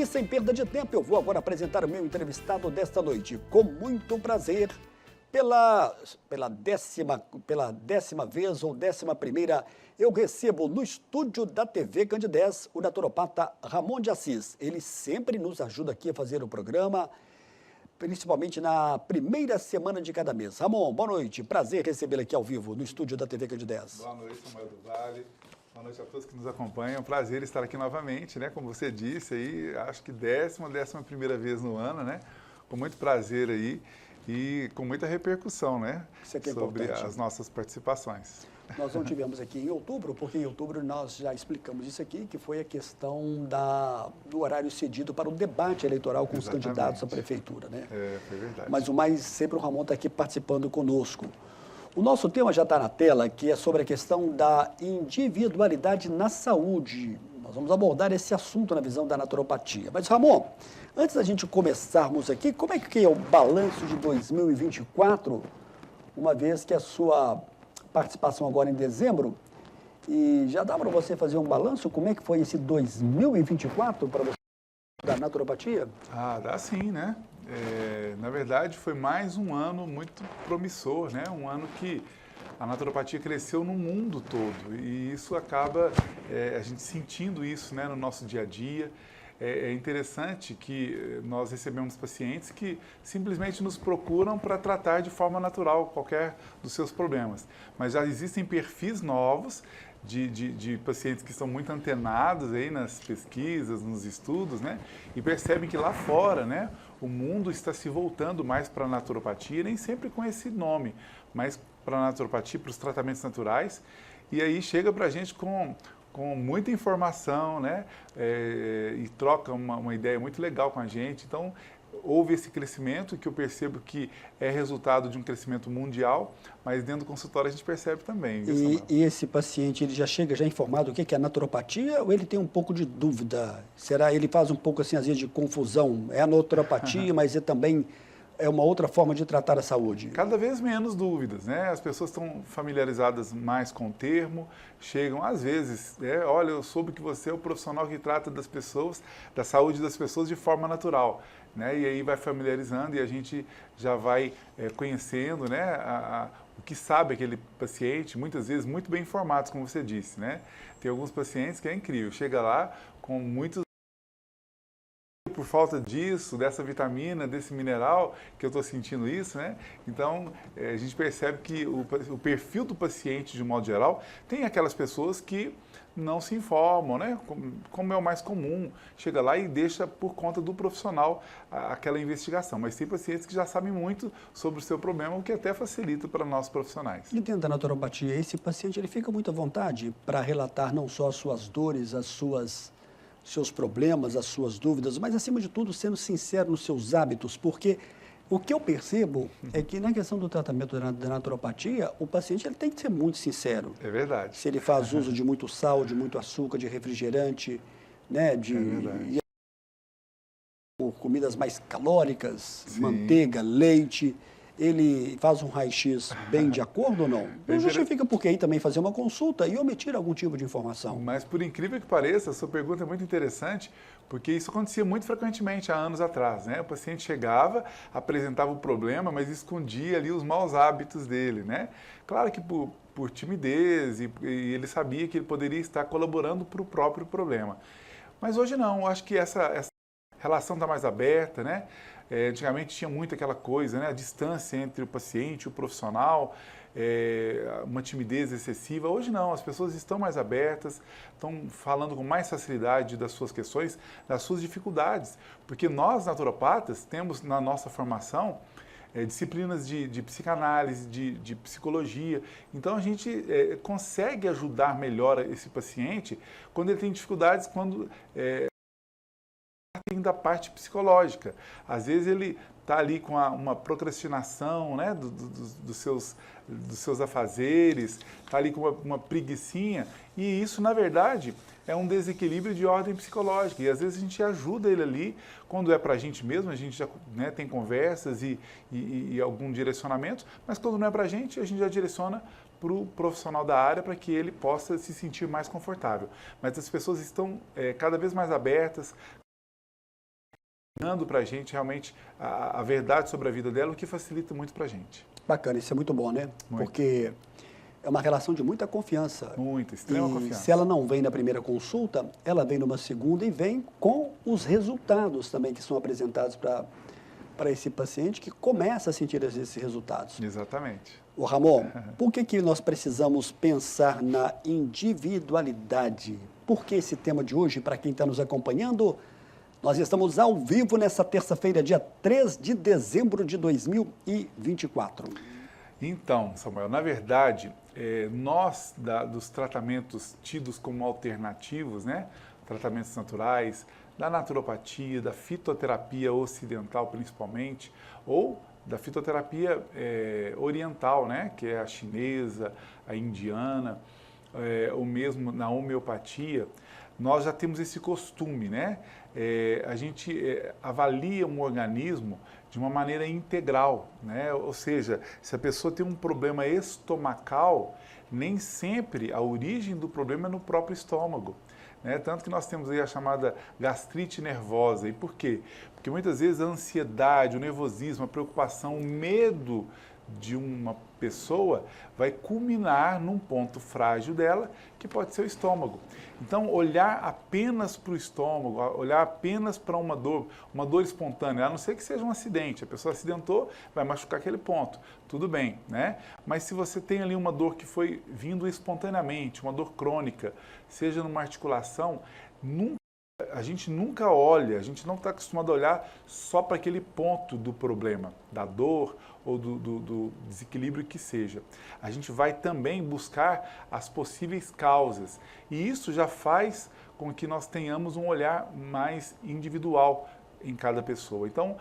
E sem perda de tempo, eu vou agora apresentar o meu entrevistado desta noite. Com muito prazer, pela décima vez ou 11ª, eu recebo no estúdio da TV Candidez o naturopata Ramon de Assis. Ele sempre nos ajuda aqui a fazer o programa, principalmente na primeira semana de cada mês. Ramon, boa noite. Prazer recebê-lo aqui ao vivo no estúdio da TV Candidez. Boa noite, Samuel do Vale. Boa noite a todos que nos acompanham. É um prazer estar aqui novamente, né? Como você disse aí, acho que 11ª vez no ano, né? Com muito prazer aí e com muita repercussão, né? Isso aqui é sobre importante. as nossas participações. Nós não tivemos aqui em outubro, porque em outubro nós já explicamos isso aqui, que foi a questão do horário cedido para o debate eleitoral com Exatamente. os candidatos à prefeitura, né? Foi verdade. Mas sempre o Ramon está aqui participando conosco. O nosso tema já está na tela, que é sobre a questão da individualidade na saúde. Nós vamos abordar esse assunto na visão da naturopatia. Mas, Ramon, antes da gente começarmos aqui, como é que é o balanço de 2024, uma vez que a sua participação agora em dezembro, e já dá para você fazer um balanço? Como é que foi esse 2024 para você da naturopatia? Dá sim, né? Na verdade, foi mais um ano muito promissor, né? Um ano que a naturopatia cresceu no mundo todo e isso acaba a gente sentindo isso, né, no nosso dia a dia. É interessante que nós recebemos pacientes que simplesmente nos procuram para tratar de forma natural qualquer dos seus problemas. Mas já existem perfis novos de pacientes que estão muito antenados aí nas pesquisas, nos estudos, né? E percebem que lá fora, né, o mundo está se voltando mais para a naturopatia, nem sempre com esse nome, mas para a naturopatia, para os tratamentos naturais. E aí chega para a gente com muita informação, né? E troca uma ideia muito legal com a gente. Então, houve esse crescimento que eu percebo que é resultado de um crescimento mundial, mas dentro do consultório a gente percebe também. E esse paciente, ele já chega já informado o que é a naturopatia ou ele tem um pouco de dúvida? Será ele faz um pouco assim, às vezes, de confusão? É a naturopatia, mas também é uma outra forma de tratar a saúde? Cada vez menos dúvidas, né? As pessoas estão familiarizadas mais com o termo, chegam às vezes, olha, eu soube que você é o profissional que trata das pessoas, da saúde das pessoas de forma natural, né? E aí vai familiarizando e a gente já vai conhecendo, né, o que sabe aquele paciente, muitas vezes muito bem informados, como você disse, né? Tem alguns pacientes que é incrível, chega lá com muitos por falta disso, dessa vitamina, desse mineral, que eu estou sentindo isso, né? Então, a gente percebe que o perfil do paciente, de um modo geral, tem aquelas pessoas que não se informam, né? Como é o mais comum, chega lá e deixa por conta do profissional aquela investigação. Mas tem pacientes que já sabem muito sobre o seu problema, o que até facilita para nós profissionais. E dentro da naturopatia, esse paciente ele fica muito à vontade para relatar não só as suas dores, seus problemas, as suas dúvidas, mas, acima de tudo, sendo sincero nos seus hábitos, porque o que eu percebo é que, na questão do tratamento da naturopatia, o paciente ele tem que ser muito sincero. É verdade. Se ele faz uso de muito sal, de muito açúcar, de refrigerante, né, por comidas mais calóricas, Sim. manteiga, leite, ele faz um raio-x bem de acordo ou não? Não justifica porque aí também fazer uma consulta e omitir algum tipo de informação. Mas, por incrível que pareça, a sua pergunta é muito interessante, porque isso acontecia muito frequentemente há anos atrás, né? O paciente chegava, apresentava o problema, mas escondia ali os maus hábitos dele, né? Claro que por timidez e ele sabia que ele poderia estar colaborando para o próprio problema. Mas hoje não, eu acho que essa relação está mais aberta, né? Antigamente tinha muito aquela coisa, né? A distância entre o paciente e o profissional, uma timidez excessiva. Hoje não, as pessoas estão mais abertas, estão falando com mais facilidade das suas questões, das suas dificuldades. Porque nós, naturopatas, temos na nossa formação disciplinas de psicanálise, de psicologia. Então a gente consegue ajudar melhor esse paciente quando ele tem dificuldades, quando da parte psicológica. Às vezes ele está ali com uma procrastinação, né, dos seus afazeres, está ali com uma preguicinha, e isso, na verdade, é um desequilíbrio de ordem psicológica. E às vezes a gente ajuda ele ali, quando é para a gente mesmo, a gente já, né, tem conversas e algum direcionamento, mas quando não é para a gente já direciona para o profissional da área para que ele possa se sentir mais confortável. Mas as pessoas estão cada vez mais abertas, dando para a gente realmente a verdade sobre a vida dela, o que facilita muito para a gente. Bacana, isso é muito bom, né? Muito. Porque é uma relação de muita confiança. Muita, extrema confiança. Se ela não vem na primeira consulta, ela vem numa segunda e vem com os resultados também que são apresentados para esse paciente que começa a sentir esses resultados. Exatamente. Ô Ramon, por que nós precisamos pensar na individualidade? Por que esse tema de hoje, para quem está nos acompanhando, nós estamos ao vivo nessa terça-feira, dia 3 de dezembro de 2024. Então, Samuel, na verdade, nós dos tratamentos tidos como alternativos, né, tratamentos naturais, da naturopatia, da fitoterapia ocidental principalmente, ou da fitoterapia oriental, né, que é a chinesa, a indiana, ou mesmo na homeopatia, nós já temos esse costume, né? A gente avalia um organismo de uma maneira integral, né? Ou seja, se a pessoa tem um problema estomacal, nem sempre a origem do problema é no próprio estômago, né? Tanto que nós temos aí a chamada gastrite nervosa. E por quê? Porque muitas vezes a ansiedade, o nervosismo, a preocupação, o medo de uma pessoa vai culminar num ponto frágil dela, que pode ser o estômago. Então, olhar apenas para o estômago, olhar apenas para uma dor espontânea, a não ser que seja um acidente, a pessoa acidentou, vai machucar aquele ponto, tudo bem, né? Mas se você tem ali uma dor que foi vindo espontaneamente, uma dor crônica, seja numa articulação, a gente nunca olha, a gente não está acostumado a olhar só para aquele ponto do problema, da dor ou do desequilíbrio que seja. A gente vai também buscar as possíveis causas. E isso já faz com que nós tenhamos um olhar mais individual em cada pessoa. Então,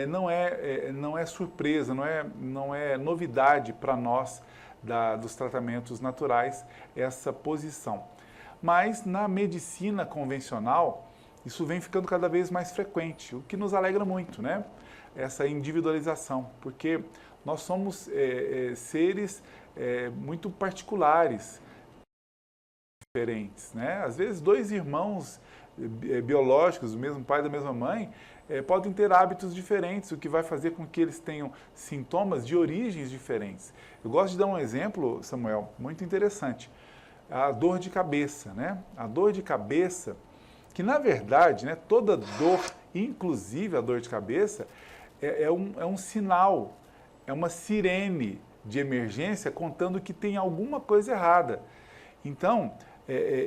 não é surpresa, não é novidade para nós dos tratamentos naturais essa posição. Mas na medicina convencional, isso vem ficando cada vez mais frequente, o que nos alegra muito, né? Essa individualização, porque nós somos seres muito particulares, diferentes, né? Às vezes dois irmãos biológicos, do mesmo pai e da mesma mãe, podem ter hábitos diferentes, o que vai fazer com que eles tenham sintomas de origens diferentes. Eu gosto de dar um exemplo, Samuel, muito interessante. A dor de cabeça, né? A dor de cabeça, que na verdade, né, toda dor, inclusive a dor de cabeça, é um sinal, é uma sirene de emergência contando que tem alguma coisa errada. Então,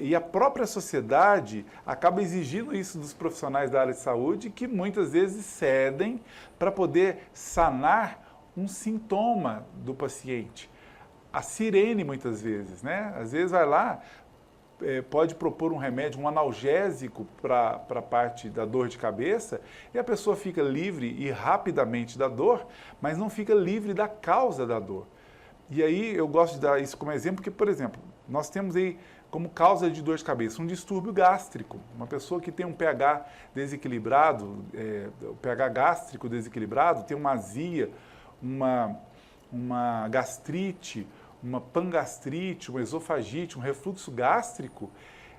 e a própria sociedade acaba exigindo isso dos profissionais da área de saúde, que muitas vezes cedem para poder sanar um sintoma do paciente. A sirene, muitas vezes, né? Às vezes vai lá, pode propor um remédio, um analgésico para a parte da dor de cabeça, e a pessoa fica livre e rapidamente da dor, mas não fica livre da causa da dor. E aí eu gosto de dar isso como exemplo, porque, por exemplo, nós temos aí como causa de dor de cabeça um distúrbio gástrico. Uma pessoa que tem um pH desequilibrado, o pH gástrico desequilibrado, tem uma azia, uma gastrite, uma pangastrite, uma esofagite, um refluxo gástrico,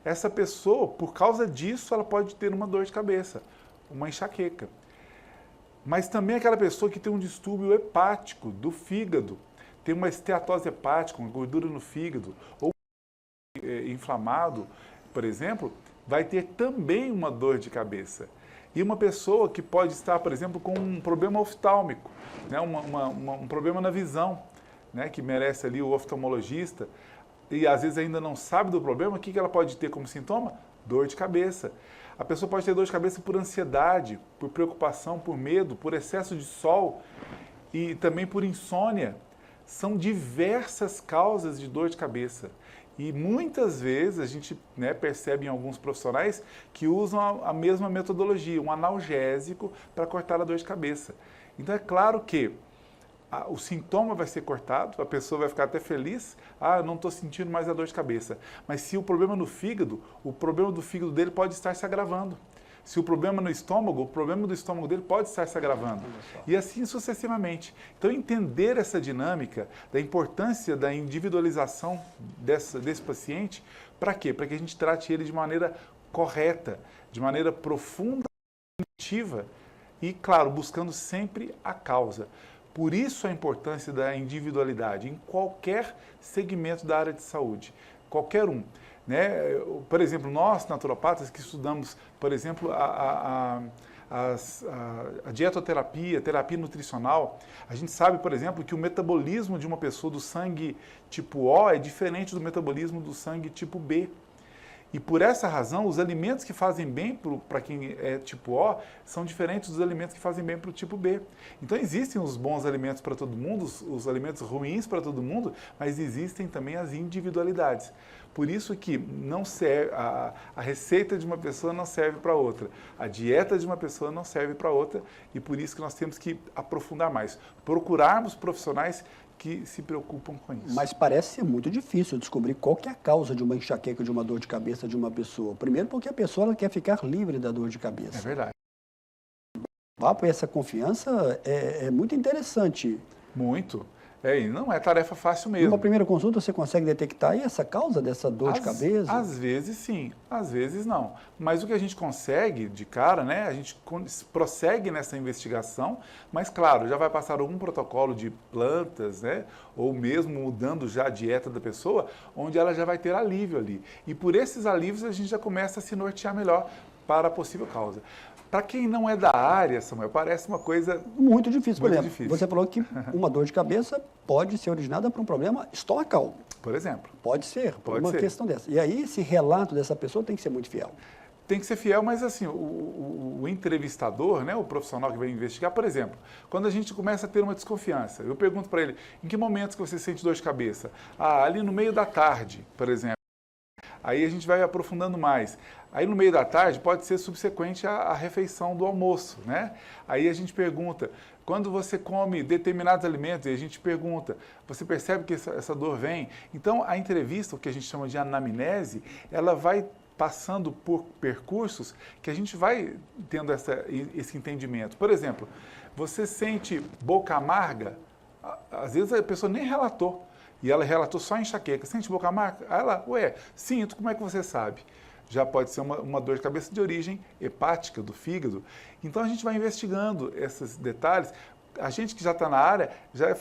essa pessoa, por causa disso, ela pode ter uma dor de cabeça, uma enxaqueca. Mas também aquela pessoa que tem um distúrbio hepático do fígado, tem uma esteatose hepática, uma gordura no fígado, ou inflamado, por exemplo, vai ter também uma dor de cabeça. E uma pessoa que pode estar, por exemplo, com um problema oftálmico, né, um problema na visão, né, que merece ali o oftalmologista, e às vezes ainda não sabe do problema, o que ela pode ter como sintoma? Dor de cabeça. A pessoa pode ter dor de cabeça por ansiedade, por preocupação, por medo, por excesso de sol e também por insônia. São diversas causas de dor de cabeça. E muitas vezes a gente, né, percebe em alguns profissionais que usam a mesma metodologia, um analgésico para cortar a dor de cabeça. Então é claro que o sintoma vai ser cortado, a pessoa vai ficar até feliz, eu não estou sentindo mais a dor de cabeça. Mas se o problema no fígado, o problema do fígado dele pode estar se agravando. Se o problema no estômago, o problema do estômago dele pode estar se agravando. E assim sucessivamente. Então, entender essa dinâmica, da importância da individualização desse paciente, para quê? Para que a gente trate ele de maneira correta, de maneira profunda e definitiva, e, claro, buscando sempre a causa. Por isso a importância da individualidade em qualquer segmento da área de saúde, qualquer um. Né? Por exemplo, nós, naturopatas, que estudamos, por exemplo, a dietoterapia, terapia nutricional, a gente sabe, por exemplo, que o metabolismo de uma pessoa do sangue tipo O é diferente do metabolismo do sangue tipo B. E por essa razão, os alimentos que fazem bem para quem é tipo O são diferentes dos alimentos que fazem bem para o tipo B. Então existem os bons alimentos para todo mundo, os alimentos ruins para todo mundo, mas existem também as individualidades. Por isso que não serve, a receita de uma pessoa não serve para outra, a dieta de uma pessoa não serve para outra, e por isso que nós temos que aprofundar mais, procurarmos profissionais que se preocupam com isso. Mas parece ser muito difícil descobrir qual que é a causa de uma enxaqueca, de uma dor de cabeça de uma pessoa. Primeiro porque a pessoa ela quer ficar livre da dor de cabeça. É verdade. Essa confiança é muito interessante. Muito. E não é tarefa fácil mesmo. Numa primeira consulta você consegue detectar aí essa causa dessa dor de cabeça? Às vezes sim, às vezes não. Mas o que a gente consegue de cara, né? A gente prossegue nessa investigação, mas claro, já vai passar algum protocolo de plantas, né? Ou mesmo mudando já a dieta da pessoa, onde ela já vai ter alívio ali. E por esses alívios a gente já começa a se nortear melhor para a possível causa. Para quem não é da área, Samuel, parece uma coisa muito difícil. Por muito exemplo, difícil. Você falou que uma dor de cabeça pode ser originada por um problema estomacal. Por exemplo. Pode ser, por Pode uma ser. questão dessa. E aí esse relato dessa pessoa tem que ser muito fiel. Tem que ser fiel, mas assim, o entrevistador, né, o profissional que vai investigar, por exemplo, quando a gente começa a ter uma desconfiança, eu pergunto para ele, em que momentos que você sente dor de cabeça? Ali no meio da tarde, por exemplo. Aí a gente vai aprofundando mais. Aí no meio da tarde pode ser subsequente à refeição do almoço, né? Aí a gente pergunta, quando você come determinados alimentos, e a gente pergunta, você percebe que essa dor vem? Então a entrevista, o que a gente chama de anamnese, ela vai passando por percursos que a gente vai tendo esse entendimento. Por exemplo, você sente boca amarga? Às vezes a pessoa nem relatou. E ela relatou só enxaqueca. Sente boca amarga? Aí ela, sinto, como é que você sabe? Já pode ser uma dor de cabeça de origem hepática, do fígado. Então a gente vai investigando esses detalhes. A gente que já está na área,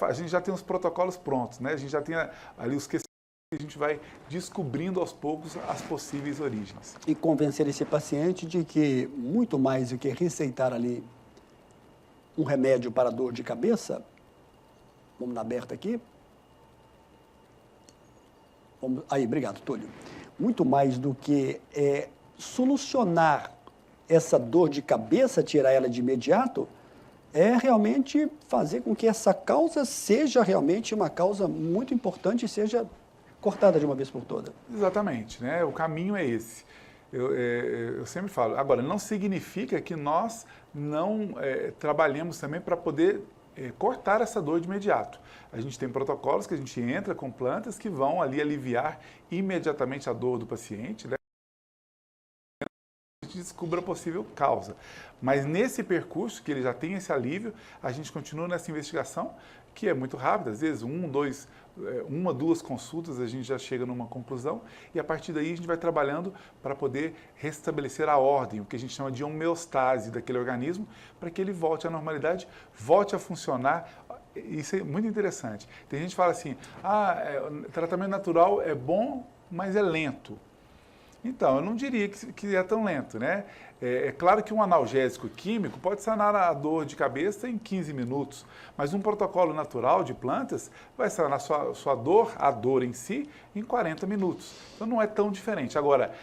a gente já tem os protocolos prontos, né? A gente já tem ali os questionários que a gente vai descobrindo aos poucos as possíveis origens. E convencer esse paciente de que muito mais do que receitar ali um remédio para dor de cabeça, vamos na aberta aqui. Aí, obrigado, Túlio. Muito mais do que solucionar essa dor de cabeça, tirar ela de imediato, é realmente fazer com que essa causa seja realmente uma causa muito importante e seja cortada de uma vez por todas. Exatamente, né? O caminho é esse. Eu sempre falo. Agora, não significa que nós não trabalhemos também para poder cortar essa dor de imediato. A gente tem protocolos que a gente entra com plantas que vão ali aliviar imediatamente a dor do paciente, né? A gente descubra a possível causa. Mas nesse percurso, que ele já tem esse alívio, a gente continua nessa investigação, que é muito rápida, às vezes uma, duas consultas a gente já chega numa conclusão e a partir daí a gente vai trabalhando para poder restabelecer a ordem, o que a gente chama de homeostase daquele organismo, para que ele volte à normalidade, volte a funcionar. Isso é muito interessante. Tem gente que fala assim, tratamento natural é bom, mas é lento. Então, eu não diria que é tão lento, né? É claro que um analgésico químico pode sanar a dor de cabeça em 15 minutos, mas um protocolo natural de plantas vai sanar a dor em si, em 40 minutos. Então, não é tão diferente. Agora,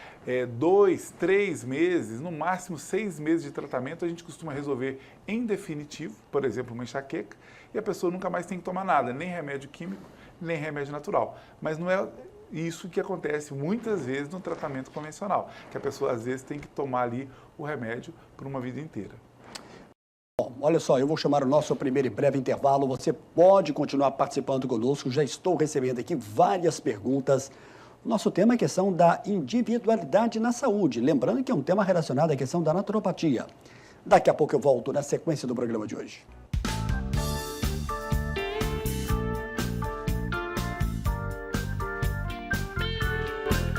2, 3 meses, no máximo 6 meses de tratamento, a gente costuma resolver em definitivo, por exemplo, uma enxaqueca, e a pessoa nunca mais tem que tomar nada, nem remédio químico, nem remédio natural. Mas não é isso que acontece muitas vezes no tratamento convencional, que a pessoa às vezes tem que tomar ali o remédio por uma vida inteira. Bom, olha só, eu vou chamar o nosso primeiro e breve intervalo. Você pode continuar participando conosco, já estou recebendo aqui várias perguntas. O nosso tema é a questão da individualidade na saúde, lembrando que é um tema relacionado à questão da naturopatia. Daqui a pouco eu volto na sequência do programa de hoje.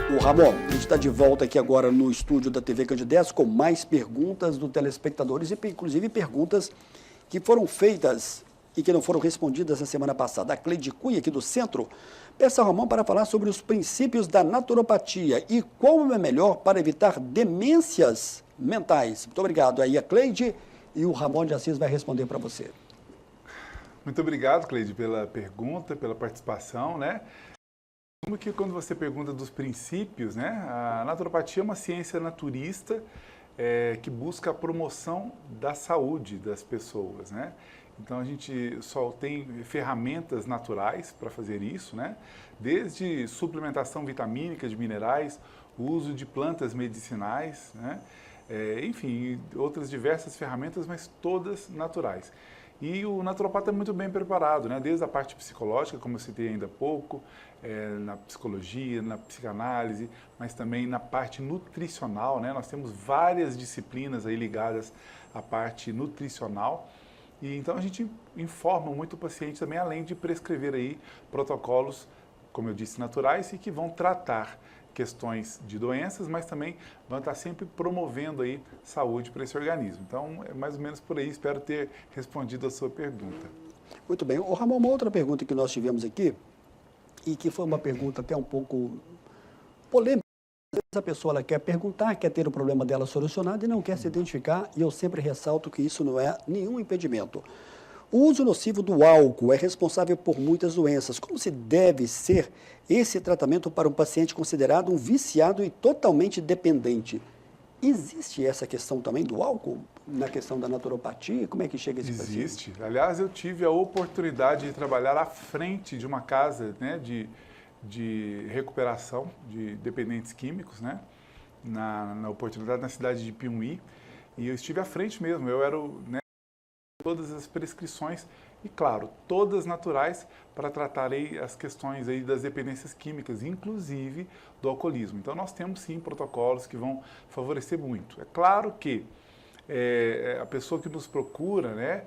O Ramon, a gente está de volta aqui agora no estúdio da TV Candidez com mais perguntas do telespectadores e inclusive perguntas que foram feitas e que não foram respondidas na semana passada. A Cleide Cunha, aqui do Centro, peça ao Ramon para falar sobre os princípios da naturopatia e como é melhor para evitar demências mentais. Muito obrigado aí a Cleide e o Ramon de Assis vai responder para você. Muito obrigado, Cleide, pela pergunta, pela participação, né? Como que quando você pergunta dos princípios, né? A naturopatia é uma ciência naturista que busca a promoção da saúde das pessoas, né? Então a gente só tem ferramentas naturais para fazer isso, né? Desde suplementação vitamínica de minerais, o uso de plantas medicinais, né? Enfim, outras diversas ferramentas, mas todas naturais. E o naturopata é muito bem preparado, né? Desde a parte psicológica, como eu citei ainda há pouco, na psicologia, na psicanálise, mas também na parte nutricional, né? Nós temos várias disciplinas aí ligadas à parte nutricional. E então a gente informa muito o paciente também, além de prescrever aí protocolos, como eu disse, naturais e que vão tratar questões de doenças, mas também vão estar sempre promovendo aí saúde para esse organismo. Então, é mais ou menos por aí, espero ter respondido a sua pergunta. Muito bem. Ô, Ramon, uma outra pergunta que nós tivemos aqui, e que foi uma pergunta até um pouco polêmica. Às vezes a pessoa ela quer perguntar, quer ter o problema dela solucionado e não quer se identificar, e eu sempre ressalto que isso não é nenhum impedimento. O uso nocivo do álcool é responsável por muitas doenças. Como se deve ser esse tratamento para um paciente considerado um viciado e totalmente dependente? Existe essa questão também do álcool na questão da naturopatia? Como é que chega esse paciente? Existe. Aliás, eu tive a oportunidade de trabalhar à frente de uma casa, né, de recuperação de dependentes químicos, né, na oportunidade na cidade de Piumhi. E eu estive à frente mesmo. Eu era né, todas as prescrições e, claro, todas naturais para tratar aí as questões aí das dependências químicas, inclusive do alcoolismo. Então, nós temos sim protocolos que vão favorecer muito. É claro que a pessoa que nos procura, né,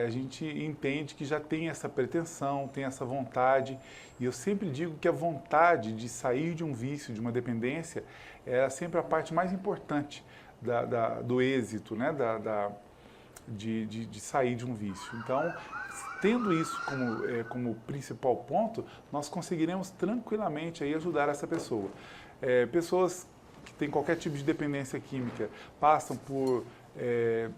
a gente entende que já tem essa pretensão, tem essa vontade, e eu sempre digo que a vontade de sair de um vício, de uma dependência, é sempre a parte mais importante do êxito, né, de sair de um vício. Então, tendo isso como principal ponto, nós conseguiremos tranquilamente aí ajudar essa pessoa. Pessoas que têm qualquer tipo de dependência química passam por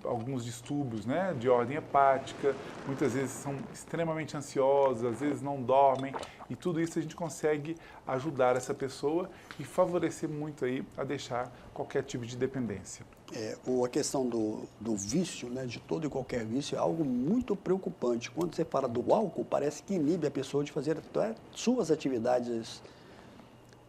alguns distúrbios, né, de ordem hepática, muitas vezes são extremamente ansiosas, às vezes não dormem, e tudo isso a gente consegue ajudar essa pessoa e favorecer muito aí a deixar qualquer tipo de dependência. A questão do vício, né, de todo e qualquer vício, é algo muito preocupante. Quando você fala do álcool, parece que inibe a pessoa de fazer suas atividades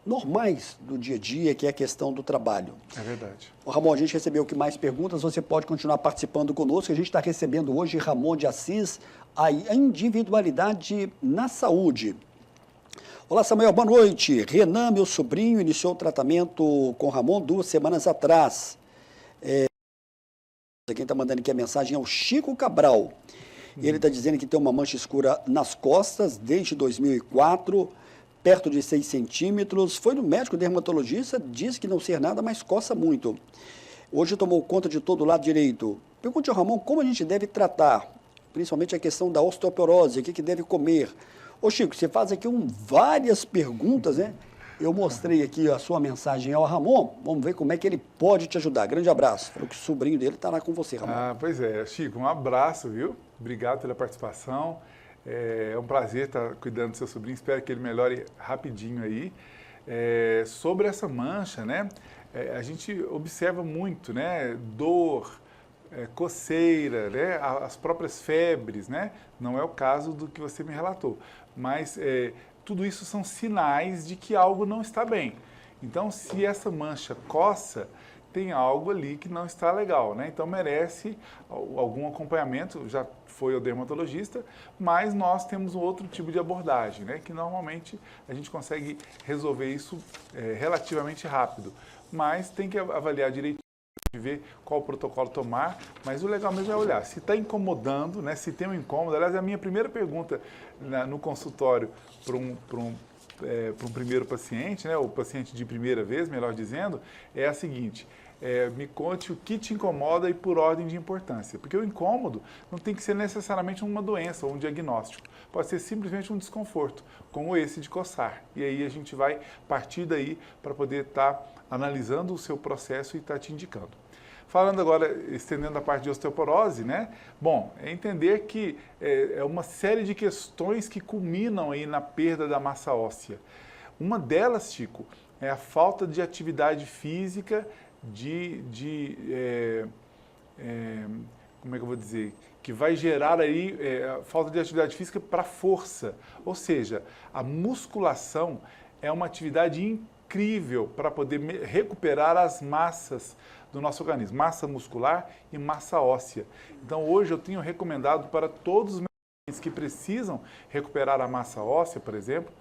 normais do dia a dia, que é a questão do trabalho. É verdade. Ramon, a gente recebeu aqui mais perguntas, você pode continuar participando conosco. A gente está recebendo hoje Ramon de Assis, a individualidade na saúde. Olá, Samuel, boa noite. Renan, meu sobrinho, iniciou o tratamento com Ramon 2 semanas atrás. Quem está mandando aqui a mensagem é o Chico Cabral. Ele está dizendo que tem uma mancha escura nas costas desde 2004, perto de 6 centímetros. Foi no médico dermatologista, disse que não ser nada, mas coça muito. Hoje tomou conta de todo o lado direito. Pergunte ao Ramon como a gente deve tratar, principalmente a questão da osteoporose, o que deve comer. Ô Chico, você faz aqui várias perguntas, né? Eu mostrei aqui a sua mensagem ao Ramon, vamos ver como é que ele pode te ajudar. Grande abraço. Falou que o sobrinho dele está lá com você, Ramon. Pois é, Chico, um abraço, viu? Obrigado pela participação. É um prazer estar cuidando do seu sobrinho, espero que ele melhore rapidinho aí. Sobre essa mancha, né? A gente observa muito, né? Dor, coceira, né? As próprias febres, né? Não é o caso do que você me relatou, mas tudo isso são sinais de que algo não está bem. Então, se essa mancha coça, tem algo ali que não está legal, né? Então merece algum acompanhamento, já foi ao dermatologista, mas nós temos outro tipo de abordagem, né? Que normalmente a gente consegue resolver isso relativamente rápido, mas tem que avaliar direitinho, ver qual protocolo tomar, mas o legal mesmo é olhar, se está incomodando, né? Se tem um incômodo. Aliás, a minha primeira pergunta no consultório para para um primeiro paciente, né, o paciente de primeira vez, melhor dizendo, é a seguinte: me conte o que te incomoda e por ordem de importância. Porque o incômodo não tem que ser necessariamente uma doença ou um diagnóstico. Pode ser simplesmente um desconforto, como esse de coçar. E aí a gente vai partir daí para poder estar analisando o seu processo e estar te indicando. Falando agora, estendendo a parte de osteoporose, né? Bom, é entender que é uma série de questões que culminam aí na perda da massa óssea. Uma delas, Chico, é a falta de atividade física, como é que eu vou dizer? Que vai gerar aí falta de atividade física para força. Ou seja, a musculação é uma atividade incrível para poder recuperar as massas do nosso organismo, massa muscular e massa óssea. Então hoje eu tenho recomendado para todos os meus pacientes que precisam recuperar a massa óssea, por exemplo,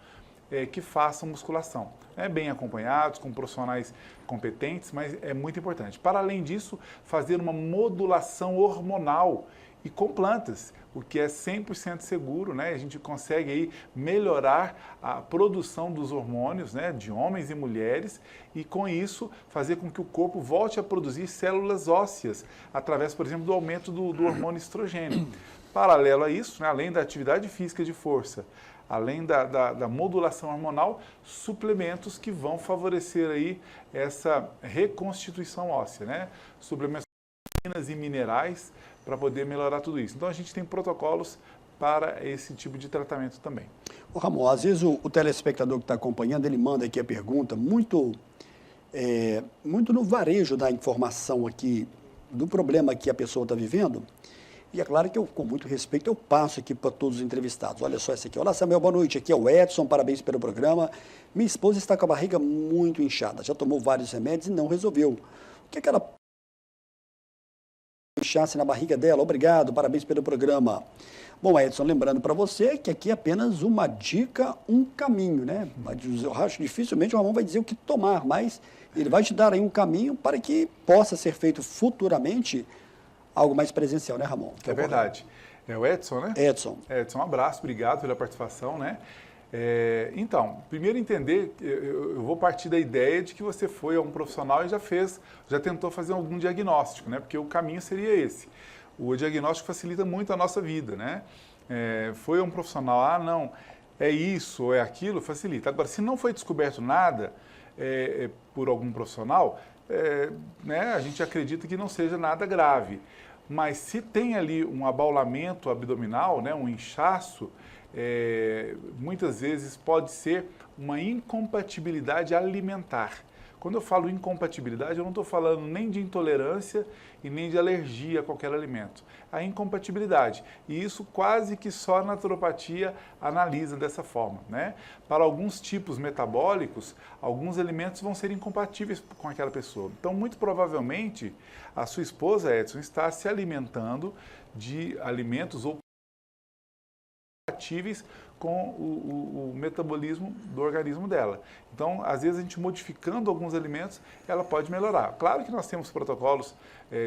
que façam musculação. Bem acompanhados, com profissionais competentes, mas é muito importante. Para além disso, fazer uma modulação hormonal e com plantas, o que é 100% seguro, né? A gente consegue aí melhorar a produção dos hormônios, né, de homens e mulheres, e com isso fazer com que o corpo volte a produzir células ósseas, através, por exemplo, do aumento do hormônio estrogênio. Paralelo a isso, né, além da atividade física de força, além da modulação hormonal, suplementos que vão favorecer aí essa reconstituição óssea, né? Suplementos de vitaminas e minerais para poder melhorar tudo isso. Então a gente tem protocolos para esse tipo de tratamento também. Ô Ramon, às vezes o telespectador que está acompanhando, ele manda aqui a pergunta muito no varejo da informação aqui, do problema que a pessoa está vivendo. E é claro que eu, com muito respeito, eu passo aqui para todos os entrevistados. Olha só esse aqui. Olá, Samuel, boa noite. Aqui é o Edson, parabéns pelo programa. Minha esposa está com a barriga muito inchada. Já tomou vários remédios e não resolveu. O que é que ela inchasse na barriga dela? Obrigado, parabéns pelo programa. Bom, Edson, lembrando para você que aqui é apenas uma dica, um caminho, né? Eu acho dificilmente o Ramon vai dizer o que tomar, mas ele vai te dar aí um caminho para que possa ser feito futuramente algo mais presencial, né, Ramon? É verdade. É o Edson, né? Edson, um abraço, obrigado pela participação, né? Então, primeiro entender, eu vou partir da ideia de que você foi a um profissional e já tentou fazer algum diagnóstico, né? Porque o caminho seria esse. O diagnóstico facilita muito a nossa vida, né? Foi a um profissional, não, é isso ou é aquilo, facilita. Agora, se não foi descoberto nada por algum profissional, né, a gente acredita que não seja nada grave. Mas se tem ali um abaulamento abdominal, né, um inchaço, muitas vezes pode ser uma incompatibilidade alimentar. Quando eu falo incompatibilidade, eu não estou falando nem de intolerância e nem de alergia a qualquer alimento. A incompatibilidade. E isso quase que só a naturopatia analisa dessa forma, né? Para alguns tipos metabólicos, alguns alimentos vão ser incompatíveis com aquela pessoa. Então, muito provavelmente, a sua esposa, Edson, está se alimentando de alimentos ou compatíveis com o metabolismo do organismo dela. Então, às vezes, a gente modificando alguns alimentos, ela pode melhorar. Claro que nós temos protocolos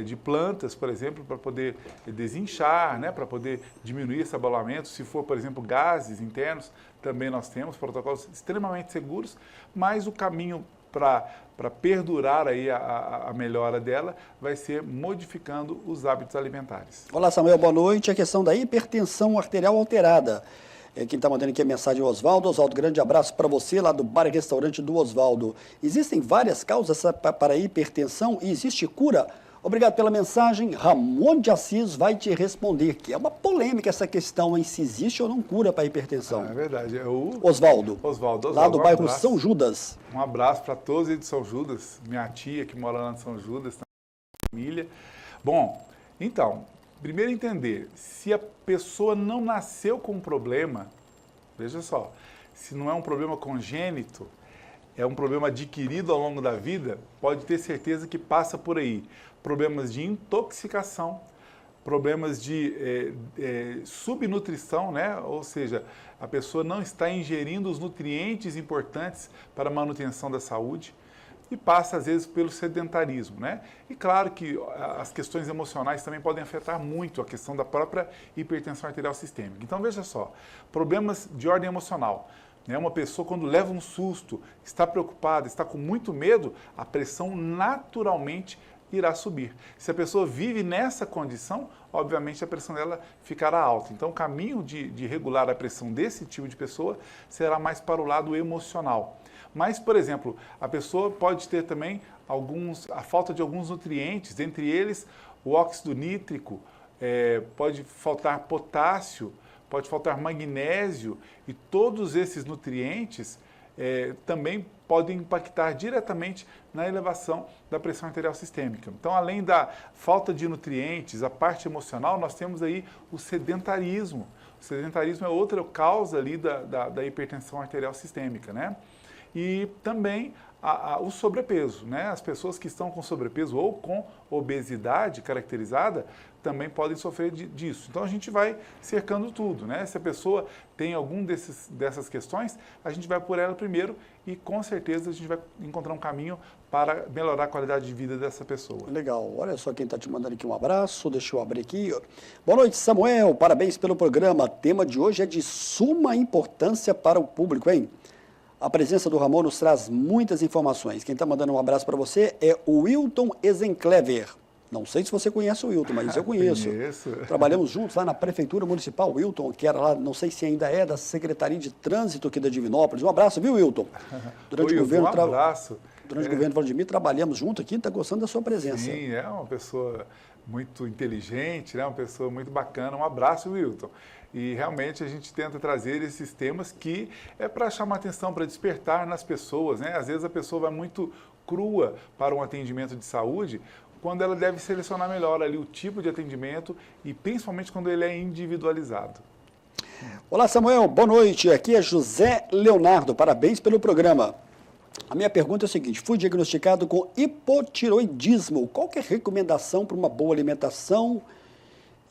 de plantas, por exemplo, para poder desinchar, né, para poder diminuir esse abaulamento. Se for, por exemplo, gases internos, também nós temos protocolos extremamente seguros, mas o caminho para perdurar aí a melhora dela vai ser modificando os hábitos alimentares. Olá, Samuel, boa noite. A questão da hipertensão arterial alterada. Quem está mandando aqui a mensagem é o Oswaldo. Oswaldo, grande abraço para você, lá do Bar e Restaurante do Oswaldo. Existem várias causas para a hipertensão e existe cura? Obrigado pela mensagem. Ramon de Assis vai te responder, que é uma polêmica essa questão, hein, se existe ou não cura para a hipertensão. É verdade. É o Oswaldo, lá do bairro São Judas. Um abraço para todos aí de São Judas, minha tia que mora lá em São Judas, família. Bom, então, primeiro entender, se a pessoa não nasceu com um problema, veja só, se não é um problema congênito, é um problema adquirido ao longo da vida, pode ter certeza que passa por aí. Problemas de intoxicação, problemas de subnutrição, né? Ou seja, a pessoa não está ingerindo os nutrientes importantes para a manutenção da saúde e passa, às vezes, pelo sedentarismo, né? E claro que as questões emocionais também podem afetar muito a questão da própria hipertensão arterial sistêmica. Então, veja só, problemas de ordem emocional, né? Uma pessoa, quando leva um susto, está preocupada, está com muito medo, a pressão naturalmente irá subir. Se a pessoa vive nessa condição, obviamente a pressão dela ficará alta. Então, o caminho de regular a pressão desse tipo de pessoa será mais para o lado emocional. Mas, por exemplo, a pessoa pode ter também a falta de alguns nutrientes, entre eles o óxido nítrico, pode faltar potássio, pode faltar magnésio, e todos esses nutrientes também podem impactar diretamente na elevação da pressão arterial sistêmica. Então, além da falta de nutrientes, a parte emocional, nós temos aí o sedentarismo. O sedentarismo é outra causa ali da hipertensão arterial sistêmica, né? E também o sobrepeso, né? As pessoas que estão com sobrepeso ou com obesidade caracterizada também podem sofrer disso. Então a gente vai cercando tudo, né? Se a pessoa tem algum dessas questões, a gente vai por ela primeiro e com certeza a gente vai encontrar um caminho para melhorar a qualidade de vida dessa pessoa. Legal. Olha só quem está te mandando aqui um abraço. Deixa eu abrir aqui. Boa noite, Samuel. Parabéns pelo programa. O tema de hoje é de suma importância para o público, hein? A presença do Ramon nos traz muitas informações. Quem está mandando um abraço para você é o Wilton Ezenclever. Não sei se você conhece o Wilton, mas eu conheço. Trabalhamos juntos lá na Prefeitura Municipal. O Wilton, que era lá, não sei se ainda é, da Secretaria de Trânsito aqui da Divinópolis. Um abraço, viu, Wilton? Durante o governo, abraço. Durante o governo Vladimir, trabalhamos junto aqui, está gostando da sua presença. Sim, é uma pessoa muito inteligente, né? Uma pessoa muito bacana. Um abraço, Wilton. E realmente a gente tenta trazer esses temas que é para chamar atenção, para despertar nas pessoas, né? Às vezes a pessoa vai muito crua para um atendimento de saúde, quando ela deve selecionar melhor ali o tipo de atendimento e principalmente quando ele é individualizado. Olá, Samuel, boa noite. Aqui é José Leonardo, parabéns pelo programa. A minha pergunta é a seguinte: fui diagnosticado com hipotiroidismo. Qual que é a recomendação para uma boa alimentação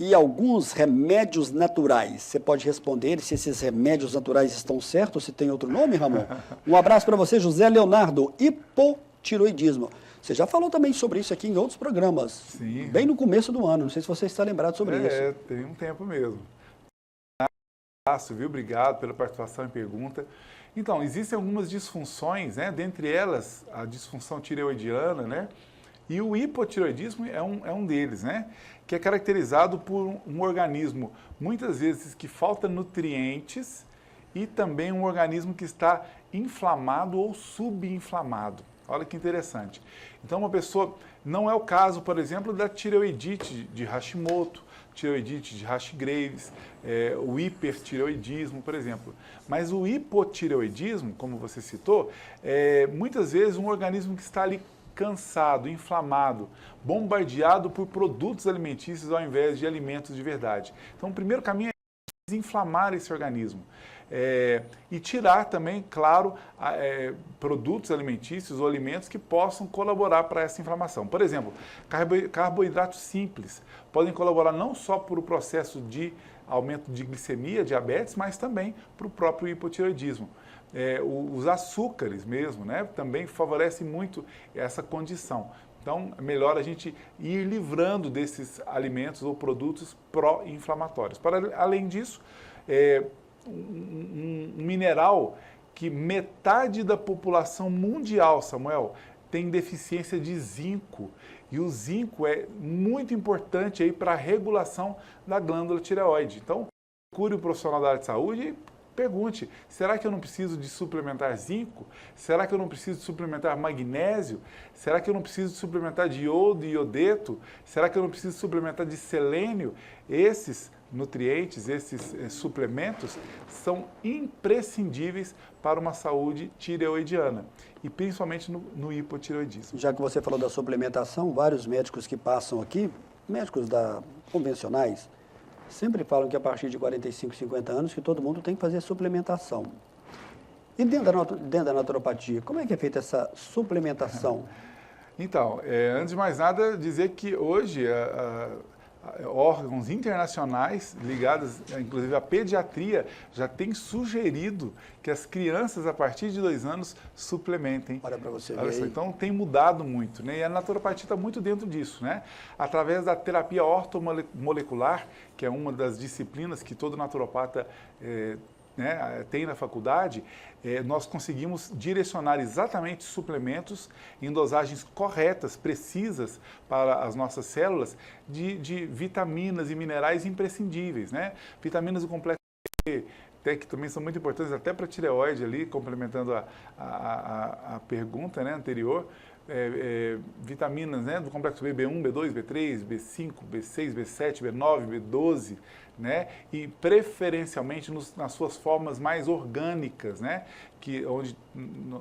e alguns remédios naturais? Você pode responder se esses remédios naturais estão certos ou se tem outro nome, Ramon? Um abraço para você, José Leonardo. Hipotiroidismo. Você já falou também sobre isso aqui em outros programas. Sim. Bem no começo do ano. Não sei se você está lembrado sobre isso. Tem um tempo mesmo. Um abraço, viu? Obrigado pela participação e pergunta. Então, existem algumas disfunções, né? Dentre elas, a disfunção tireoidiana, né? E o hipotireoidismo é um deles, né? Que é caracterizado por um organismo, muitas vezes, que falta nutrientes e também um organismo que está inflamado ou subinflamado. Olha que interessante. Então, uma pessoa, não é o caso, por exemplo, da tireoidite de Hashimoto, tireoidite de Hashgraves, o hipertireoidismo, por exemplo. Mas o hipotireoidismo, como você citou, é muitas vezes um organismo que está ali cansado, inflamado, bombardeado por produtos alimentícios ao invés de alimentos de verdade. Então, o primeiro caminho é desinflamar esse organismo. E tirar também, claro, produtos alimentícios ou alimentos que possam colaborar para essa inflamação. Por exemplo, carboidratos simples podem colaborar não só para o processo de aumento de glicemia, diabetes, mas também para o próprio hipotireoidismo. Os açúcares mesmo, né, também favorecem muito essa condição. Então, é melhor a gente ir livrando desses alimentos ou produtos pró-inflamatórios. Além disso, um mineral que metade da população mundial, Samuel, tem deficiência de zinco. E o zinco é muito importante aí para a regulação da glândula tireoide. Então, procure o profissional da área de saúde e pergunte: será que eu não preciso de suplementar zinco? Será que eu não preciso de suplementar magnésio? Será que eu não preciso de suplementar de iodo e iodeto? Será que eu não preciso suplementar de selênio? Esses nutrientes, esses suplementos são imprescindíveis para uma saúde tireoidiana e principalmente no hipotireoidismo. Já que você falou da suplementação, vários médicos que passam aqui, médicos convencionais, sempre falam que a partir de 45, 50 anos que todo mundo tem que fazer suplementação. E dentro da naturopatia, como é que é feita essa suplementação? Então, antes de mais nada, dizer que hoje órgãos internacionais ligados, inclusive à pediatria, já têm sugerido que as crianças, a partir de 2 anos, suplementem. Olha para você Olha ver só, aí. então tem mudado muito, né? E a naturopatia está muito dentro disso, né? Através da terapia ortomolecular, que é uma das disciplinas que todo naturopata né, tem na faculdade, nós conseguimos direcionar exatamente suplementos em dosagens corretas, precisas para as nossas células de vitaminas e minerais imprescindíveis, né? Vitaminas do complexo B, que também são muito importantes até para a tireoide ali, complementando a pergunta, né, anterior. Vitaminas, né, do complexo B, B1, B2, B3, B5, B6, B7, B9, B12, né, e preferencialmente nas suas formas mais orgânicas, né, onde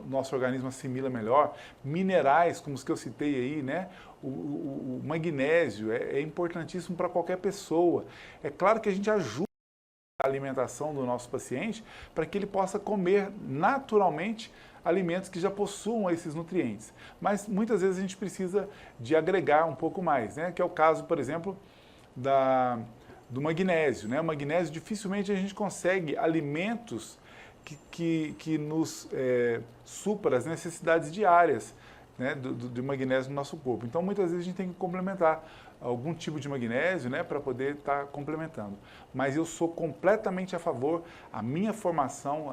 nosso organismo assimila melhor. Minerais, como os que eu citei aí, né, o magnésio é importantíssimo para qualquer pessoa. É claro que a gente ajuda a alimentação do nosso paciente para que ele possa comer naturalmente alimentos que já possuam esses nutrientes. Mas muitas vezes a gente precisa de agregar um pouco mais, né? Que é o caso, por exemplo, do magnésio, né? O magnésio, dificilmente a gente consegue alimentos que nos supra as necessidades diárias, né, do magnésio no nosso corpo. Então, muitas vezes a gente tem que complementar algum tipo de magnésio, né, para poder estar complementando. Mas eu sou completamente a favor, a minha formação,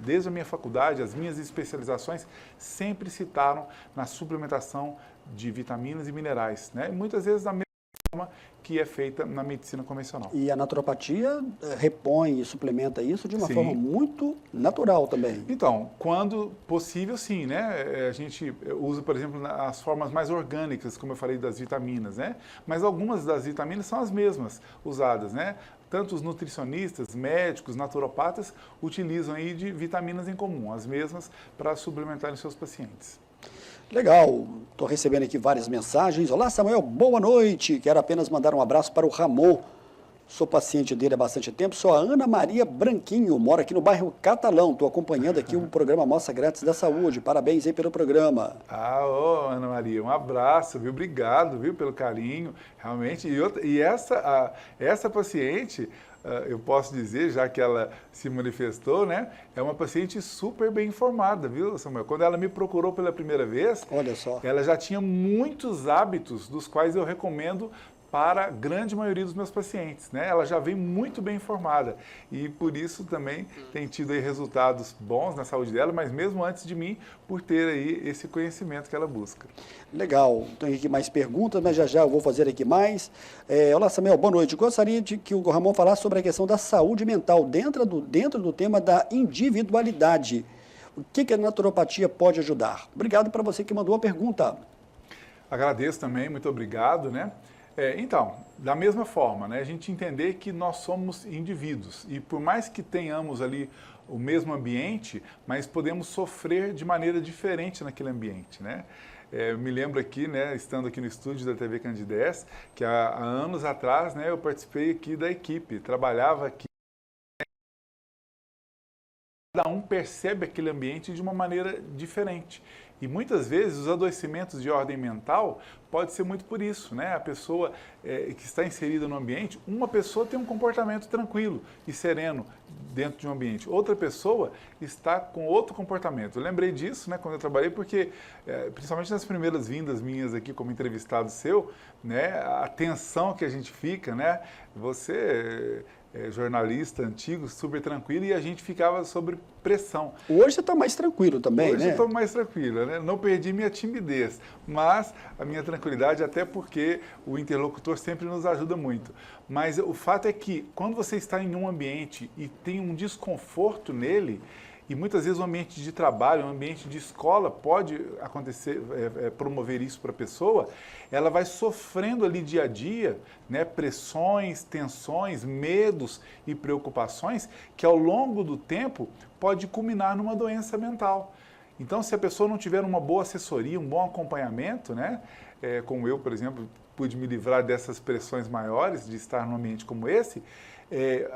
desde a minha faculdade, as minhas especializações, sempre citaram na suplementação de vitaminas e minerais, né, e muitas vezes da mesma forma que é feita na medicina convencional. E a naturopatia repõe e suplementa isso de uma forma muito natural também. Então, quando possível, sim, né? A gente usa, por exemplo, as formas mais orgânicas, como eu falei, das vitaminas, né? Mas algumas das vitaminas são as mesmas usadas, né? Tanto os nutricionistas, médicos, naturopatas utilizam aí de vitaminas em comum, as mesmas para suplementar os seus pacientes. Legal, estou recebendo aqui várias mensagens. Olá, Samuel, boa noite. Quero apenas mandar um abraço para o Ramon. Sou paciente dele há bastante tempo. Sou a Ana Maria Branquinho, moro aqui no bairro Catalão. Estou acompanhando aqui o programa Mostra Grátis da Saúde. Parabéns aí pelo programa. Ana Maria, um abraço, viu? Obrigado, viu, pelo carinho, realmente. E essa paciente, eu posso dizer, já que ela se manifestou, né? É uma paciente super bem informada, viu, Samuel? Quando ela me procurou pela primeira vez, olha só, ela já tinha muitos hábitos dos quais eu recomendo para a grande maioria dos meus pacientes, né? Ela já vem muito bem informada e por isso também tem tido aí resultados bons na saúde dela, mas mesmo antes de mim, por ter aí esse conhecimento que ela busca. Legal, tem aqui mais perguntas, mas já eu vou fazer aqui mais. Olá, Samuel, boa noite. Gostaria de que o Ramon falasse sobre a questão da saúde mental dentro do tema da individualidade. O que a naturopatia pode ajudar? Obrigado para você que mandou a pergunta. Agradeço também, muito obrigado, né? Então, da mesma forma, né, a gente entender que nós somos indivíduos e por mais que tenhamos ali o mesmo ambiente, mas podemos sofrer de maneira diferente naquele ambiente, né? Eu me lembro aqui, né, estando aqui no estúdio da TV Candidez, que há anos atrás, né, eu participei aqui da equipe, trabalhava aqui. Cada um percebe aquele ambiente de uma maneira diferente. E muitas vezes os adoecimentos de ordem mental pode ser muito por isso, né? A pessoa que está inserida no ambiente, uma pessoa tem um comportamento tranquilo e sereno dentro de um ambiente. Outra pessoa está com outro comportamento. Eu lembrei disso, né, quando eu trabalhei, porque principalmente nas primeiras vindas minhas aqui como entrevistado seu, né, a tensão que a gente fica, né? Você jornalista antigo, super tranquilo, e a gente ficava sob pressão. Hoje você está mais tranquilo também, Hoje né? eu estou mais tranquilo, né? Não perdi minha timidez, mas a minha tranquilidade, até porque o interlocutor sempre nos ajuda muito. Mas o fato é que, quando você está em um ambiente e tem um desconforto nele, e muitas vezes o ambiente de trabalho, o ambiente de escola pode acontecer, promover isso para a pessoa, ela vai sofrendo ali dia a dia, né, pressões, tensões, medos e preocupações que ao longo do tempo pode culminar numa doença mental. Então, se a pessoa não tiver uma boa assessoria, um bom acompanhamento, né, como eu, por exemplo, pude me livrar dessas pressões maiores de estar num ambiente como esse,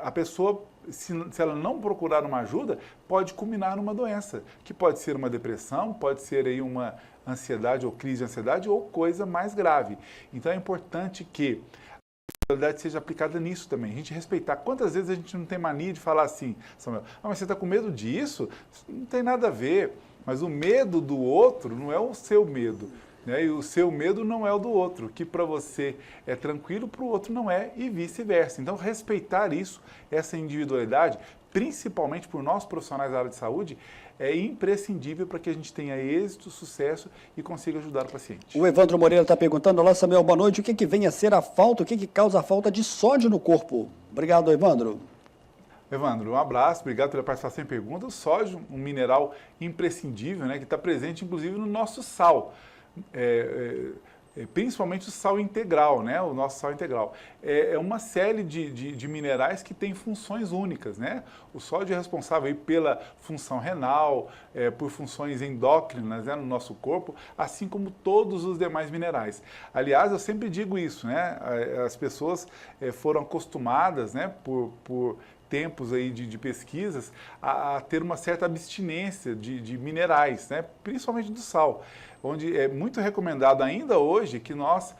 a pessoa, se ela não procurar uma ajuda, pode culminar numa doença, que pode ser uma depressão, pode ser aí uma ansiedade ou crise de ansiedade ou coisa mais grave. Então é importante que a espiritualidade seja aplicada nisso também, a gente respeitar. Quantas vezes a gente não tem mania de falar assim, Samuel, mas você está com medo disso? Não tem nada a ver, mas o medo do outro não é o seu medo. né? E o seu medo não é o do outro, o que para você é tranquilo, para o outro não é, e vice-versa. Então, respeitar isso, essa individualidade, principalmente por nós profissionais da área de saúde, é imprescindível para que a gente tenha êxito, sucesso e consiga ajudar o paciente. O Evandro Moreira está perguntando: olá, Samuel, boa noite. O que vem a ser a falta, o que causa a falta de sódio no corpo? Obrigado, Evandro. Evandro, um abraço, obrigado pela participação e pergunta. O sódio, um mineral imprescindível, né, que está presente inclusive no nosso sal. Principalmente o sal integral, né? O nosso sal integral. É uma série de minerais que tem funções únicas, né? O sódio é responsável aí pela função renal, por funções endócrinas, né, no nosso corpo, assim como todos os demais minerais. Aliás, eu sempre digo isso, né? As pessoas foram acostumadas, né, por tempos aí de pesquisas, a ter uma certa abstinência de minerais, né? Principalmente do sal, onde é muito recomendado ainda hoje que nós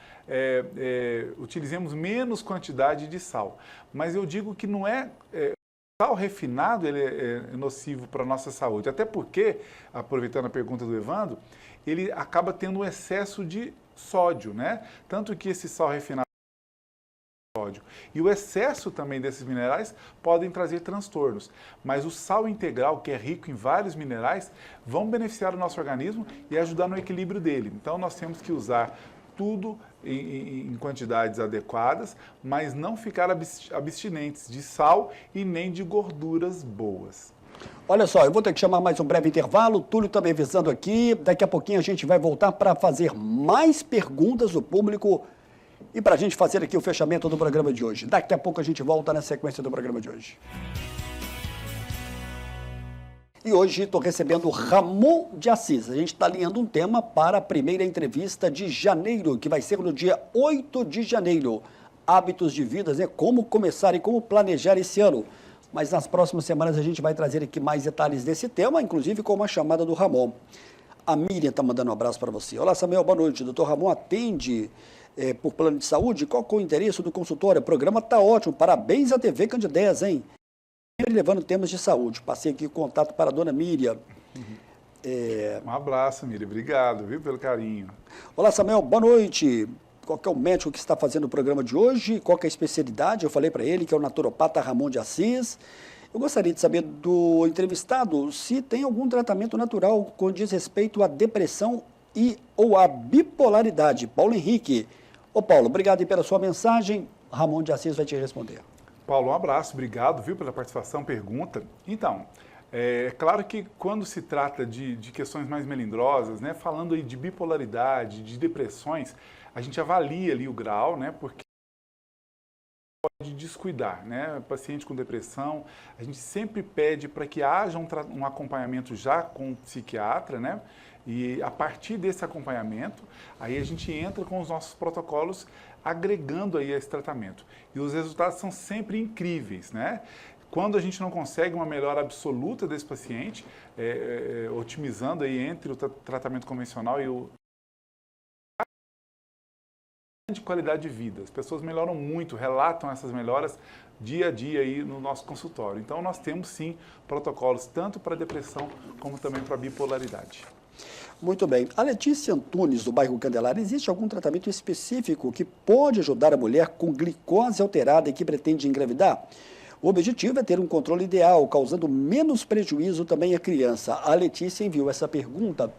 utilizemos menos quantidade de sal. Mas eu digo que não é... Sal refinado ele é nocivo para a nossa saúde, até porque, aproveitando a pergunta do Evandro, ele acaba tendo um excesso de sódio, né? Tanto que esse sal refinado sódio. E o excesso também desses minerais podem trazer transtornos. Mas o sal integral, que é rico em vários minerais, vão beneficiar o nosso organismo e ajudar no equilíbrio dele. Então nós temos que usar tudo em quantidades adequadas, mas não ficar abstinentes de sal e nem de gorduras boas. Olha só, eu vou ter que chamar mais um breve intervalo, o Túlio está me avisando aqui, daqui a pouquinho a gente vai voltar para fazer mais perguntas do público e para a gente fazer aqui o fechamento do programa de hoje. Daqui a pouco a gente volta na sequência do programa de hoje. E hoje estou recebendo Ramon de Assis. A gente está alinhando um tema para a primeira entrevista de janeiro, que vai ser no dia 8 de janeiro. Hábitos de vida, né? Como começar e como planejar esse ano. Mas nas próximas semanas a gente vai trazer aqui mais detalhes desse tema, inclusive com uma chamada do Ramon. A Miriam está mandando um abraço para você. Olá, Samuel, boa noite. Doutor Ramon atende por plano de saúde? Qual é o interesse do consultório? O programa está ótimo. Parabéns à TV Candidez, hein? Sempre levando temas de saúde. Passei aqui o contato para a dona Miriam. Um abraço, Miriam. Obrigado, viu, pelo carinho. Olá, Samuel. Boa noite. Qual que é o médico que está fazendo o programa de hoje? Qual que é a especialidade? Eu falei para ele que é o naturopata Ramon de Assis. Eu gostaria de saber do entrevistado se tem algum tratamento natural com diz respeito à depressão ou à bipolaridade. Paulo Henrique. Ô Paulo, obrigado aí pela sua mensagem. Ramon de Assis vai te responder. Paulo, um abraço, obrigado, viu, pela participação, pergunta. Então, é claro que quando se trata de questões mais melindrosas, né, falando aí de bipolaridade, de depressões, a gente avalia ali o grau, né, porque pode descuidar, né, paciente com depressão, a gente sempre pede para que haja um acompanhamento já com o psiquiatra, né, e a partir desse acompanhamento, aí a gente entra com os nossos protocolos agregando aí esse tratamento. E os resultados são sempre incríveis, né? Quando a gente não consegue uma melhora absoluta desse paciente, otimizando aí entre o tratamento convencional e o de qualidade de vida. As pessoas melhoram muito, relatam essas melhoras dia a dia aí no nosso consultório. Então nós temos sim protocolos tanto para depressão como também para bipolaridade. Muito bem. A Letícia Antunes, do bairro Candelária, existe algum tratamento específico que pode ajudar a mulher com glicose alterada e que pretende engravidar? O objetivo é ter um controle ideal, causando menos prejuízo também à criança. A Letícia enviou essa pergunta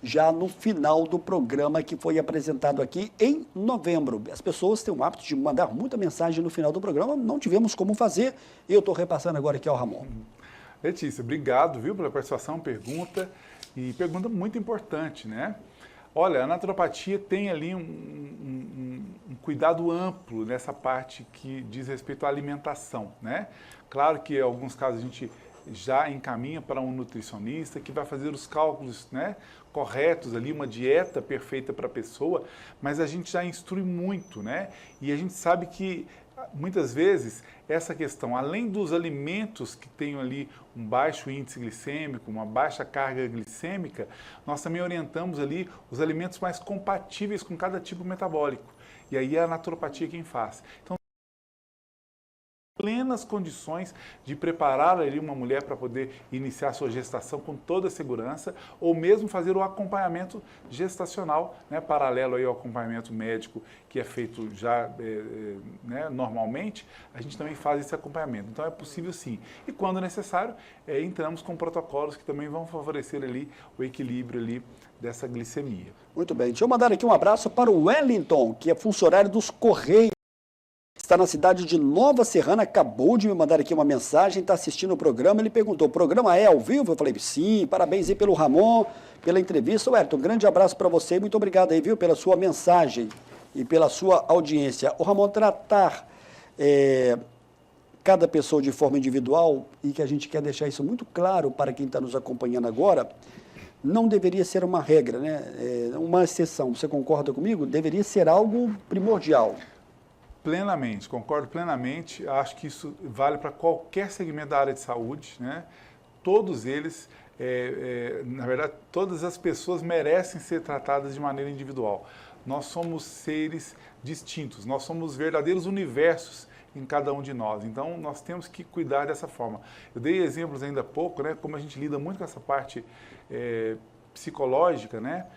já no final do programa que foi apresentado aqui em novembro. As pessoas têm o hábito de mandar muita mensagem no final do programa, não tivemos como fazer, e eu estou repassando agora aqui ao Ramon. Letícia, obrigado, viu, pela participação, pergunta. E pergunta muito importante, né? Olha, a naturopatia tem ali um cuidado amplo nessa parte que diz respeito à alimentação, né? Claro que em alguns casos a gente já encaminha para um nutricionista que vai fazer os cálculos, né, corretos ali, uma dieta perfeita para a pessoa, mas a gente já instrui muito, né? E a gente sabe que muitas vezes essa questão, além dos alimentos que tenham ali um baixo índice glicêmico, uma baixa carga glicêmica, nós também orientamos ali os alimentos mais compatíveis com cada tipo metabólico. E aí é a naturopatia quem faz. Então, plenas condições de preparar ali uma mulher para poder iniciar sua gestação com toda a segurança, ou mesmo fazer o acompanhamento gestacional, né, paralelo aí ao acompanhamento médico que é feito já né, normalmente, a gente também faz esse acompanhamento. Então é possível sim. E quando necessário, entramos com protocolos que também vão favorecer ali o equilíbrio ali dessa glicemia. Muito bem. Deixa eu mandar aqui um abraço para o Wellington, que é funcionário dos Correios. Está na cidade de Nova Serrana, acabou de me mandar aqui uma mensagem, está assistindo o programa, ele perguntou, o programa é ao vivo? Eu falei, sim, parabéns aí pelo Ramon, pela entrevista. Wellington, um grande abraço para você e muito obrigado aí, viu, pela sua mensagem e pela sua audiência. O Ramon, tratar cada pessoa de forma individual, e que a gente quer deixar isso muito claro para quem está nos acompanhando agora, não deveria ser uma regra, né? Uma exceção. Você concorda comigo? Deveria ser algo primordial. Plenamente, concordo plenamente. Acho que isso vale para qualquer segmento da área de saúde, né? Todos eles, na verdade, todas as pessoas merecem ser tratadas de maneira individual. Nós somos seres distintos, nós somos verdadeiros universos em cada um de nós. Então, nós temos que cuidar dessa forma. Eu dei exemplos ainda há pouco, né? Como a gente lida muito com essa parte psicológica, né?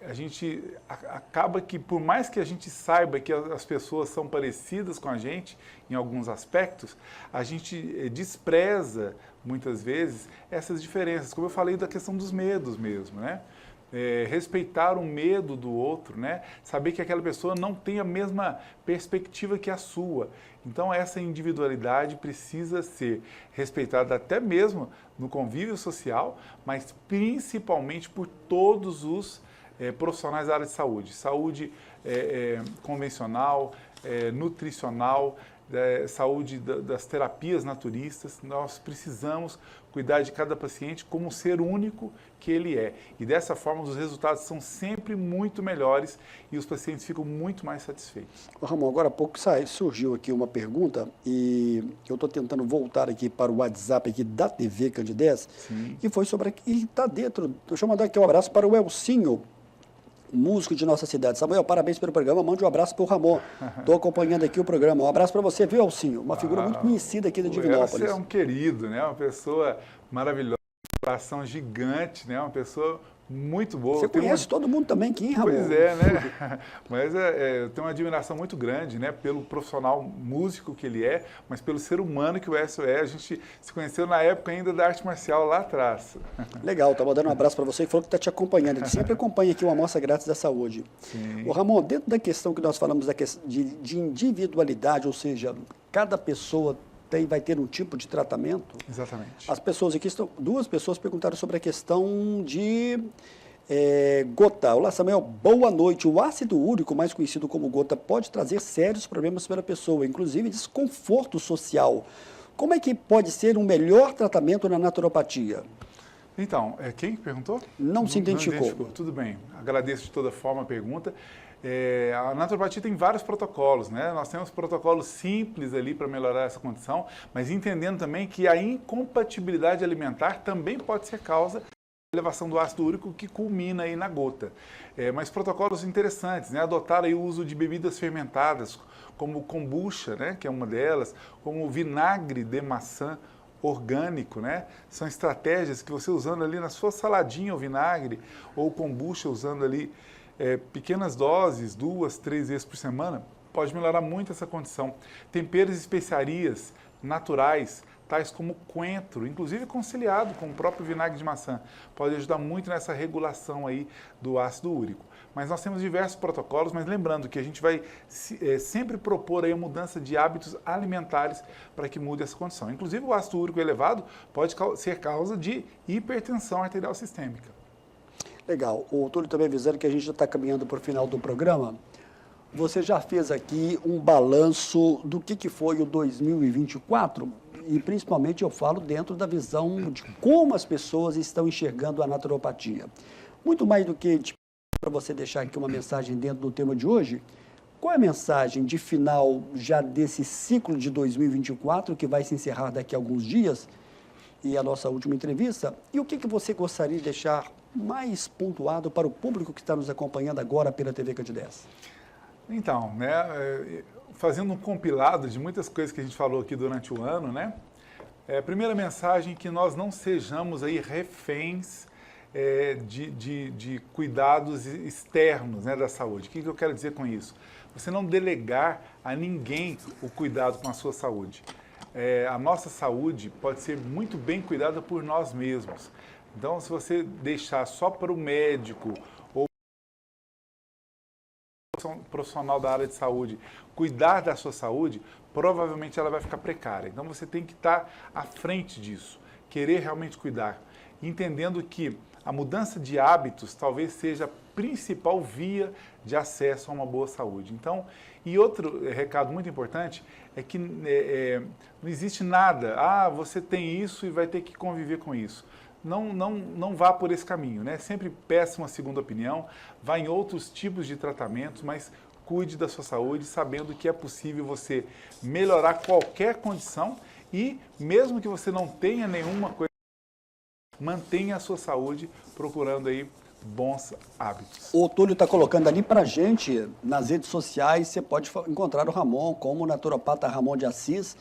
A gente acaba que, por mais que a gente saiba que as pessoas são parecidas com a gente em alguns aspectos, a gente despreza muitas vezes essas diferenças, como eu falei da questão dos medos mesmo, né? Respeitar o medo do outro, né? Saber que aquela pessoa não tem a mesma perspectiva que a sua. Então, essa individualidade precisa ser respeitada até mesmo no convívio social, mas principalmente por todos os profissionais da área de saúde. Saúde convencional, nutricional, saúde das terapias naturistas. Nós precisamos cuidar de cada paciente como um ser único que ele é. E dessa forma os resultados são sempre muito melhores e os pacientes ficam muito mais satisfeitos. Ramon, agora há pouco surgiu aqui uma pergunta e eu estou tentando voltar aqui para o WhatsApp aqui da TV Candidez, que foi sobre aqui, e está dentro. Deixa eu mandar aqui um abraço para o Elcinho, músico de nossa cidade. Samuel, parabéns pelo programa, mande um abraço para o Ramon. Estou acompanhando aqui o programa. Um abraço para você, viu, Elcinho? Uma figura muito conhecida aqui da Divinópolis. Você é um querido, né? Uma pessoa maravilhosa, um coração gigante, né? Uma pessoa muito boa. Você conhece todo mundo também aqui, hein, Ramon? Pois é, né? Mas eu tenho uma admiração muito grande, né? Pelo profissional músico que ele é, mas pelo ser humano que o Écio é. A gente se conheceu na época ainda da arte marcial, lá atrás. Legal, estava dando um abraço para você e falou que está te acompanhando. Ele sempre acompanha aqui o Amostra Grátis da Saúde. Sim. Ô, Ramon, dentro da questão que nós falamos de individualidade, ou seja, cada pessoa vai ter um tipo de tratamento. Exatamente. As pessoas aqui duas pessoas perguntaram sobre a questão de gota. Olá, Samuel, boa noite. O ácido úrico, mais conhecido como gota, pode trazer sérios problemas para a pessoa, inclusive desconforto social. Como é que pode ser um melhor tratamento na naturopatia? Então, quem perguntou? Não se identificou. Tudo bem, agradeço de toda forma a pergunta. A naturopatia tem vários protocolos, né? Nós temos protocolos simples ali para melhorar essa condição, mas entendendo também que a incompatibilidade alimentar também pode ser causa da elevação do ácido úrico que culmina aí na gota. Mas protocolos interessantes, né? Adotar aí o uso de bebidas fermentadas, como kombucha, né? Que é uma delas, como o vinagre de maçã orgânico, né? São estratégias que você usando ali na sua saladinha o vinagre, ou kombucha usando ali pequenas doses, 2, 3 vezes por semana, pode melhorar muito essa condição. Temperos e especiarias naturais, tais como coentro, inclusive conciliado com o próprio vinagre de maçã, pode ajudar muito nessa regulação aí do ácido úrico. Mas nós temos diversos protocolos, mas lembrando que a gente vai sempre propor aí a mudança de hábitos alimentares para que mude essa condição. Inclusive o ácido úrico elevado pode ser causa de hipertensão arterial sistêmica. Legal. O Túlio também avisando que a gente já está caminhando para o final do programa. Você já fez aqui um balanço do que foi o 2024? E principalmente eu falo dentro da visão de como as pessoas estão enxergando a naturopatia. Muito mais do que para você deixar aqui uma mensagem dentro do tema de hoje, qual é a mensagem de final já desse ciclo de 2024, que vai se encerrar daqui a alguns dias, e a nossa última entrevista, e o que você gostaria de deixar mais pontuado para o público que está nos acompanhando agora pela TV Candidez? Então, né, fazendo um compilado de muitas coisas que a gente falou aqui durante o ano, né? Primeira mensagem, que nós não sejamos aí reféns de cuidados externos, né, da saúde. O que eu quero dizer com isso? Você não delegar a ninguém o cuidado com a sua saúde. A nossa saúde pode ser muito bem cuidada por nós mesmos. Então, se você deixar só para o médico ou profissional da área de saúde cuidar da sua saúde, provavelmente ela vai ficar precária. Então, você tem que estar à frente disso, querer realmente cuidar, entendendo que a mudança de hábitos talvez seja a principal via de acesso a uma boa saúde. Então, e outro recado muito importante é que não existe nada, você tem isso e vai ter que conviver com isso. Não vá por esse caminho, né? Sempre peça uma segunda opinião, vá em outros tipos de tratamentos, mas cuide da sua saúde, sabendo que é possível você melhorar qualquer condição e, mesmo que você não tenha nenhuma coisa, mantenha a sua saúde procurando aí bons hábitos. O Túlio está colocando ali para a gente, nas redes sociais, você pode encontrar o Ramon como naturopata Ramon de Assis.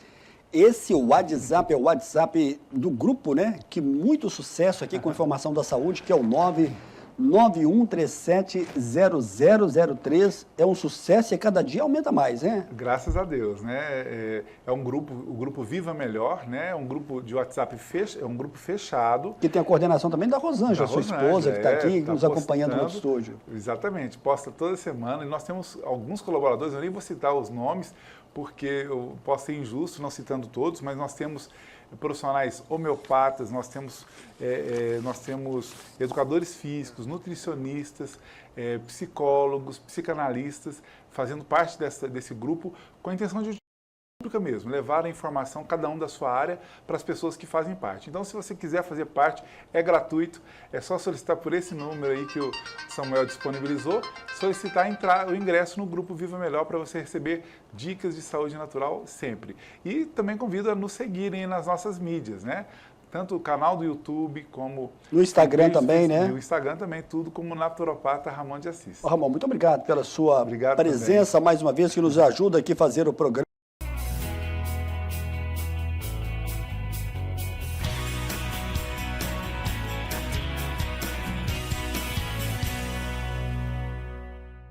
Esse WhatsApp é o WhatsApp do grupo, né? Que muito sucesso aqui com informação da saúde, que é o 991370003. É um sucesso e cada dia aumenta mais, né? Graças a Deus, né? É um grupo, o grupo Viva Melhor, né? É um grupo de WhatsApp é um grupo fechado. Que tem a coordenação também da Rosângela, sua esposa, que está aqui, nos acompanhando no estúdio. Exatamente, posta toda semana. E nós temos alguns colaboradores, eu nem vou citar os nomes, porque eu posso ser injusto não citando todos, mas nós temos profissionais homeopatas, nós temos educadores físicos, nutricionistas, psicólogos, psicanalistas, fazendo parte desse grupo com a intenção de pública mesmo, levar a informação, cada um da sua área, para as pessoas que fazem parte. Então, se você quiser fazer parte, é gratuito, é só solicitar por esse número aí que o Samuel disponibilizou, solicitar o ingresso no grupo Viva Melhor para você receber dicas de saúde natural sempre. E também convido a nos seguirem nas nossas mídias, né? Tanto o canal do YouTube como... No Instagram também, né? E o Instagram também, tudo como naturopata Ramon de Assis. Ramon, muito obrigado pela sua presença mais uma vez, que nos ajuda aqui a fazer o programa.